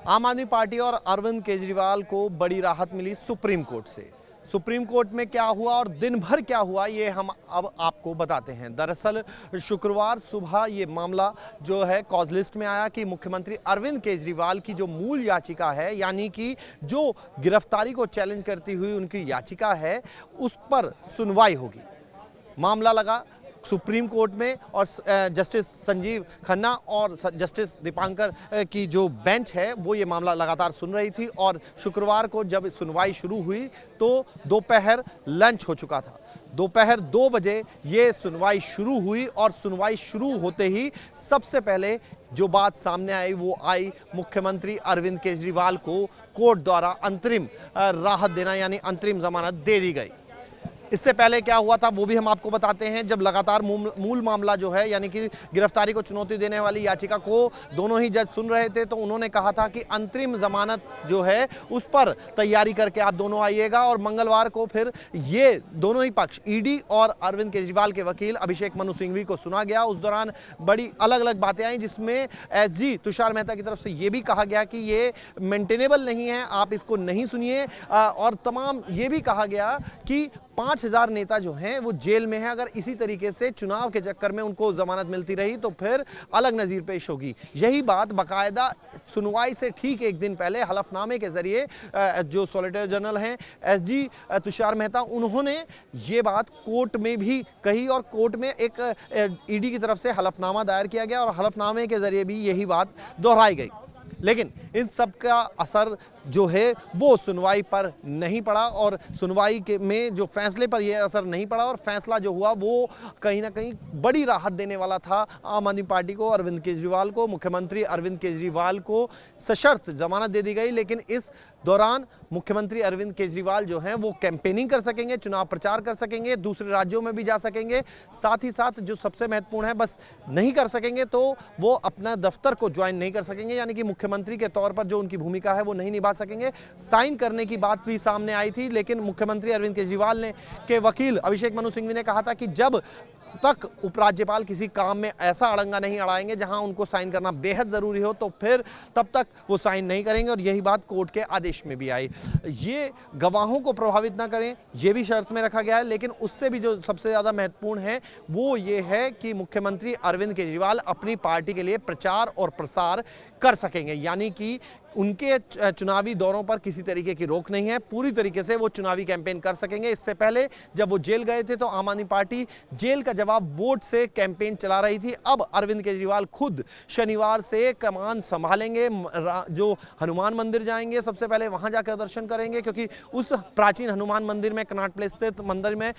आम आदमी पार्टी और अरविंद केजरीवाल को बड़ी राहत मिली सुप्रीम कोर्ट से। सुप्रीम कोर्ट में क्या हुआ और दिन भर क्या हुआ ये हम अब आपको बताते हैं। दरअसल शुक्रवार सुबह ये मामला जो है कॉज लिस्ट में आया कि मुख्यमंत्री अरविंद केजरीवाल की जो मूल याचिका है, यानी कि जो गिरफ्तारी को चैलेंज करती हुई उनकी याचिका है, उस पर सुनवाई होगी। मामला लगा सुप्रीम कोर्ट में और जस्टिस संजीव खन्ना और जस्टिस दीपांकर की जो बेंच है वो ये मामला लगातार सुन रही थी। और शुक्रवार को जब सुनवाई शुरू हुई तो दोपहर लंच हो चुका था। दोपहर 2 बजे ये सुनवाई शुरू हुई और सुनवाई शुरू होते ही सबसे पहले जो बात सामने आई वो आई मुख्यमंत्री अरविंद केजरीवाल को कोर्ट द्वारा अंतरिम राहत देना, यानी अंतरिम जमानत दे दी गई। इससे पहले क्या हुआ था वो भी हम आपको बताते हैं। जब लगातार मूल मामला जो है, यानी कि गिरफ्तारी को चुनौती देने वाली याचिका को दोनों ही जज सुन रहे थे, तो उन्होंने कहा था कि अंतरिम जमानत जो है उस पर तैयारी करके आप दोनों आइएगा। और मंगलवार को फिर ये दोनों ही पक्ष, ईडी और अरविंद केजरीवाल के वकील अभिषेक मनु सिंघवी को सुना गया। उस दौरान बड़ी अलग अलग बातें आई, जिसमें एसजी तुषार मेहता की तरफ से ये भी कहा गया कि ये मेंटेनेबल नहीं है, आप इसको नहीं सुनिए। और तमाम ये भी कहा गया कि 5000 नेता जो हैं वो जेल में हैं। अगर इसी तरीके से चुनाव के चक्कर में उनको जमानत मिलती रही तो फिर अलग नज़ीर पेश होगी। यही बात बाकायदा सुनवाई से ठीक एक दिन पहले हलफनामे के जरिए जो सॉलिसिटर जनरल हैं एसजी तुषार मेहता, उन्होंने ये बात कोर्ट में भी कही और कोर्ट में एक ईडी की तरफ से हलफनामा दायर किया गया और हलफनामे के जरिए भी यही बात दोहराई गई। लेकिन इन सब का असर जो है वो सुनवाई पर नहीं पड़ा और सुनवाई के में जो फैसले पर यह असर नहीं पड़ा। और फैसला जो हुआ वो कहीं ना कहीं बड़ी राहत देने वाला था आम आदमी पार्टी को, अरविंद केजरीवाल को। मुख्यमंत्री अरविंद केजरीवाल को सशर्त जमानत दे दी गई, लेकिन इस दौरान मुख्यमंत्री अरविंद केजरीवाल जो हैं वो कैंपेनिंग कर सकेंगे, चुनाव प्रचार कर सकेंगे, दूसरे राज्यों में भी जा सकेंगे। साथ ही साथ जो सबसे महत्वपूर्ण है, बस नहीं कर सकेंगे तो वो अपना दफ्तर को ज्वाइन नहीं कर सकेंगे, यानी कि मुख्यमंत्री के तौर पर जो उनकी भूमिका है वो नहीं निभा सकेंगे। साइन करने की बात भी सामने आई थी, लेकिन मुख्यमंत्री अरविंद केजरीवाल ने के वकील अभिषेक मनु सिंघवी ने कहा था कि जब तक उपराज्यपाल किसी काम में ऐसा अड़ंगा नहीं अड़ाएंगे जहां उनको साइन करना बेहद ज़रूरी हो, तो फिर तब तक वो साइन नहीं करेंगे। और यही बात कोर्ट के आदेश में भी आई। ये गवाहों को प्रभावित ना करें, ये भी शर्त में रखा गया है। लेकिन उससे भी जो सबसे ज़्यादा महत्वपूर्ण है वो ये है कि मुख्यमंत्री अरविंद केजरीवाल अपनी पार्टी के लिए प्रचार और प्रसार कर सकेंगे, यानी कि उनके चुनावी दौरों पर किसी तरीके की रोक नहीं है। पूरी तरीके से वो चुनावी कैंपेन कर सकेंगे। इससे पहले जब वो जेल गए थे तो आम आदमी पार्टी जेल का जवाब वोट से कैंपेन चला रही थी। अब अरविंद केजरीवाल खुद शनिवार से कमान संभालेंगे, जो हनुमान मंदिर जाएंगे, सबसे पहले वहां जाकर दर्शन करेंगे, क्योंकि उस प्राचीन हनुमान मंदिर में, कनॉट प्लेस स्थित मंदिर में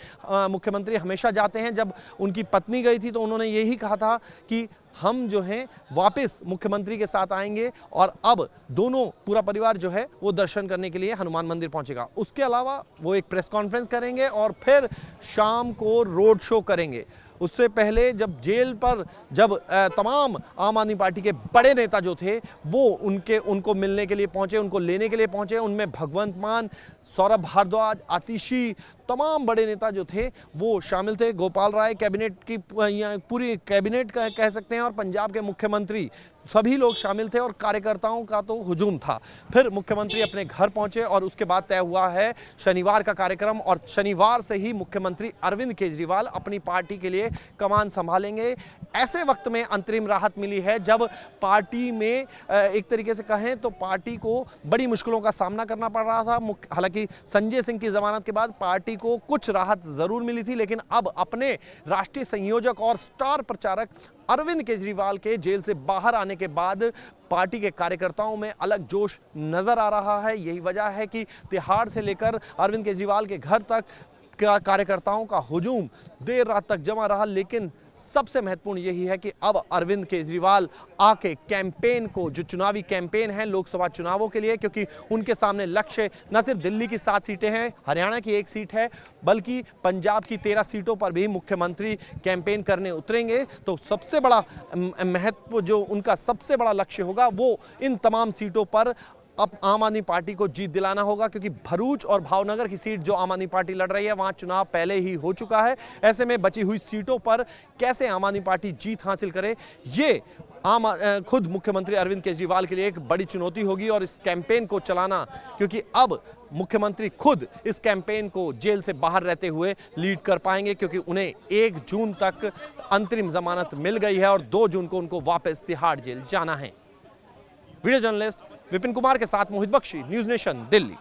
मुख्यमंत्री हमेशा जाते हैं। जब उनकी पत्नी गई थी तो उन्होंने यही कहा था कि हम जो हैं वापस मुख्यमंत्री के साथ आएंगे। और अब दोनों पूरा परिवार जो है वो दर्शन करने के लिए हनुमान मंदिर पहुंचेगा। उसके अलावा वो एक प्रेस कॉन्फ्रेंस करेंगे और फिर शाम को रोड शो करेंगे। उससे पहले जब जेल पर जब तमाम आम आदमी पार्टी के बड़े नेता जो थे वो उनको मिलने के लिए पहुंचे, उनको लेने के लिए पहुंचे, उनमें भगवंत मान, सौरभ भारद्वाज, आतिशी, तमाम बड़े नेता जो थे वो शामिल थे। गोपाल राय, कैबिनेट की पूरी कैबिनेट कह सकते हैं, और पंजाब के मुख्यमंत्री, सभी लोग शामिल थे और कार्यकर्ताओं का तो हुजूम था। फिर मुख्यमंत्री अपने घर पहुंचे और उसके बाद तय हुआ है शनिवार का कार्यक्रम। और शनिवार से ही मुख्यमंत्री अरविंद केजरीवाल अपनी पार्टी के लिए कमान संभालेंगे। ऐसे वक्त में अंतरिम राहत मिली है जब पार्टी में एक तरीके से कहें तो पार्टी को बड़ी मुश्किलों का सामना करना पड़ रहा था। हालांकि संजय सिंह की जमानत के बाद पार्टी को कुछ राहत जरूर मिली थी, लेकिन अब अपने राष्ट्रीय संयोजक और स्टार प्रचारक अरविंद केजरीवाल के जेल से बाहर आने के बाद पार्टी के कार्यकर्ताओं में अलग जोश नजर आ रहा है। यही वजह है कि तिहाड़ से लेकर अरविंद केजरीवाल के घर तक कार्यकर्ताओं का हुजूम देर रात तक जमा रहा। लेकिन सबसे महत्वपूर्ण यही है कि अब अरविंद केजरीवाल आके कैंपेन को, जो चुनावी कैंपेन है लोकसभा चुनावों के लिए, क्योंकि उनके सामने लक्ष्य न सिर्फ दिल्ली की 7 सीटें हैं, हरियाणा की 1 सीट है, बल्कि पंजाब की 13 सीटों पर भी मुख्यमंत्री कैंपेन करने उतरेंगे। तो सबसे बड़ा महत्व, जो उनका सबसे बड़ा लक्ष्य होगा वो इन तमाम सीटों पर अब आम आदमी पार्टी को जीत दिलाना होगा, क्योंकि भरूच और भावनगर की सीट जो आम आदमी पार्टी लड़ रही है वहां चुनाव पहले ही हो चुका है। ऐसे में बची हुई सीटों पर कैसे आम आदमी पार्टी जीत हासिल करे, ये खुद मुख्यमंत्री अरविंद केजरीवाल के लिए एक बड़ी चुनौती होगी। और इस कैंपेन को चलाना, क्योंकि अब मुख्यमंत्री खुद इस कैंपेन को जेल से बाहर रहते हुए लीड कर पाएंगे, क्योंकि उन्हें 1 जून तक अंतरिम जमानत मिल गई है और 2 जून को उनको वापस तिहाड़ जेल जाना है। वीडियो जर्नलिस्ट विपिन कुमार के साथ मोहित बख्शी, न्यूज़ नेशन, दिल्ली।